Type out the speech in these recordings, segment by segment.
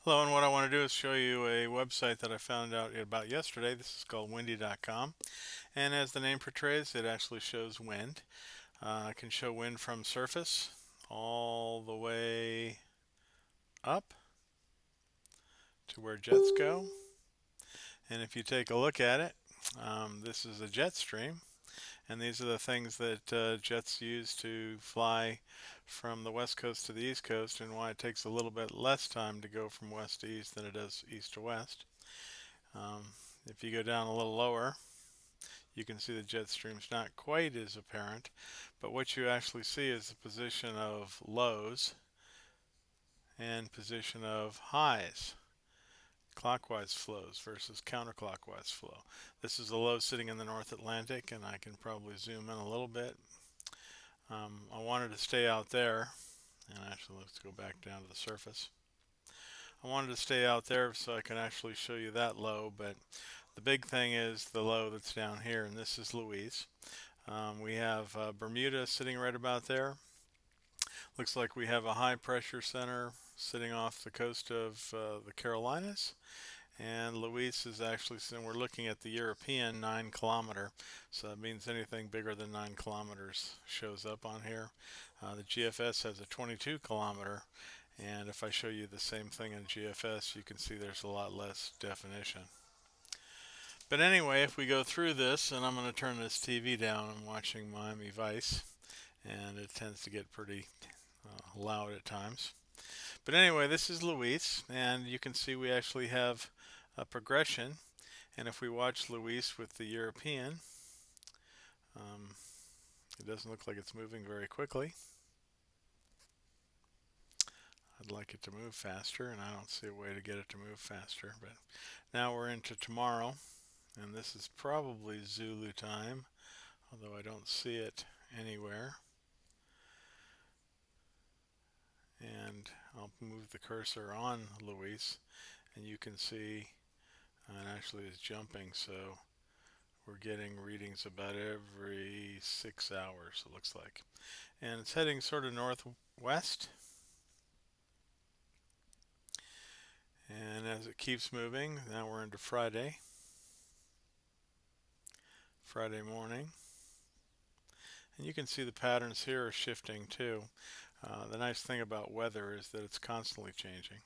Hello, and what I want to do is show you a website that I found out about yesterday. This is called windy.com, and as the name portrays, it actually shows wind. It can show wind from surface all the way up to where jets go. And if you take a look at it, this is a jet stream, and these are the things that jets use to fly from the west coast to the east coast, and why it takes a little bit less time to go from west to east than it does east to west. Um, if you go down a little lower, you can see the jet stream's not quite as apparent, but what you actually see is the position of lows and position of highs, clockwise flows versus counterclockwise flow. This is a low sitting in the North Atlantic, and I can probably zoom in a little bit. I wanted to stay out there, and actually let's go back down to the surface. I wanted to stay out there so I can actually show you that low, but the big thing is the low that's down here, and this is Louise. We have Bermuda sitting right about there. Looks like we have a high pressure center sitting off the coast of the Carolinas. And Louise is actually, we're looking at the European 9 kilometer, so that means anything bigger than 9 kilometers shows up on here. The GFS has a 22 kilometer, and if I show you the same thing in GFS, you can see there's a lot less definition. But anyway, if we go through this, and I'm going to turn this TV down, I'm watching Miami Vice, and it tends to get pretty loud at times. But anyway, this is Luis, and you can see we actually have a progression. And if we watch Luis with the European, um, it doesn't look like it's moving very quickly. I'd like it to move faster, and I don't see a way to get it to move faster. But now we're into tomorrow, and this is probably Zulu time, although I don't see it anywhere. And I'll move the cursor on Luis, and you can see it actually is jumping, so we're getting readings about every 6 hours, it looks like. And it's heading sort of northwest. And as it keeps moving, now we're into Friday morning. And you can see the patterns here are shifting too. The nice thing about weather is that it's constantly changing.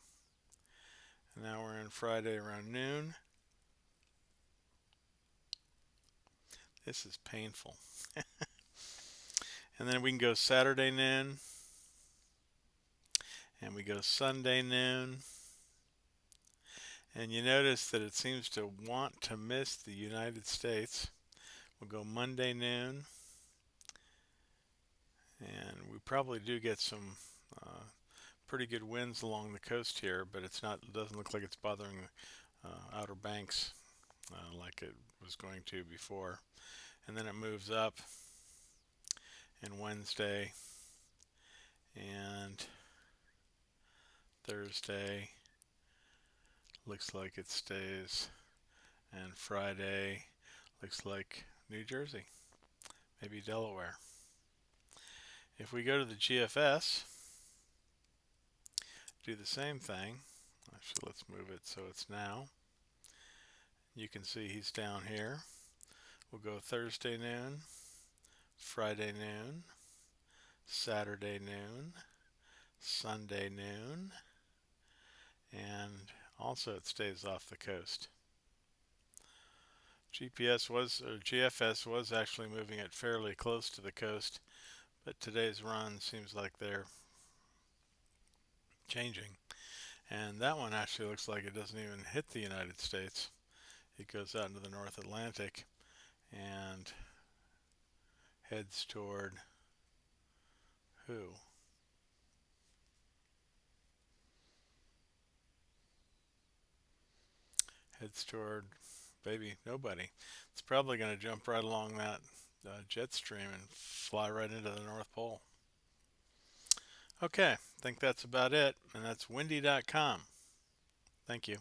And now we're in Friday around noon. This is painful. And then we can go Saturday noon, and we go Sunday noon. And you notice that it seems to want to miss the United States. We'll go Monday noon, and we probably do get some pretty good winds along the coast here, but it doesn't look like it's bothering the Outer Banks like it was going to before. And then it moves up, and Wednesday and Thursday looks like it stays, and Friday looks like New Jersey, maybe Delaware. If we go to the GFS, do the same thing. Actually, let's move it so it's now. You can see he's down here. We'll go Thursday noon, Friday noon, Saturday noon, Sunday noon, and also it stays off the coast. GFS was actually moving it fairly close to the coast, but today's run seems like they're changing. And that one actually looks like it doesn't even hit the United States. It goes out into the North Atlantic and heads toward who? Heads toward maybe nobody. It's probably going to jump right along that jet stream and fly right into the North Pole. Okay, I think that's about it, and that's windy.com. Thank you.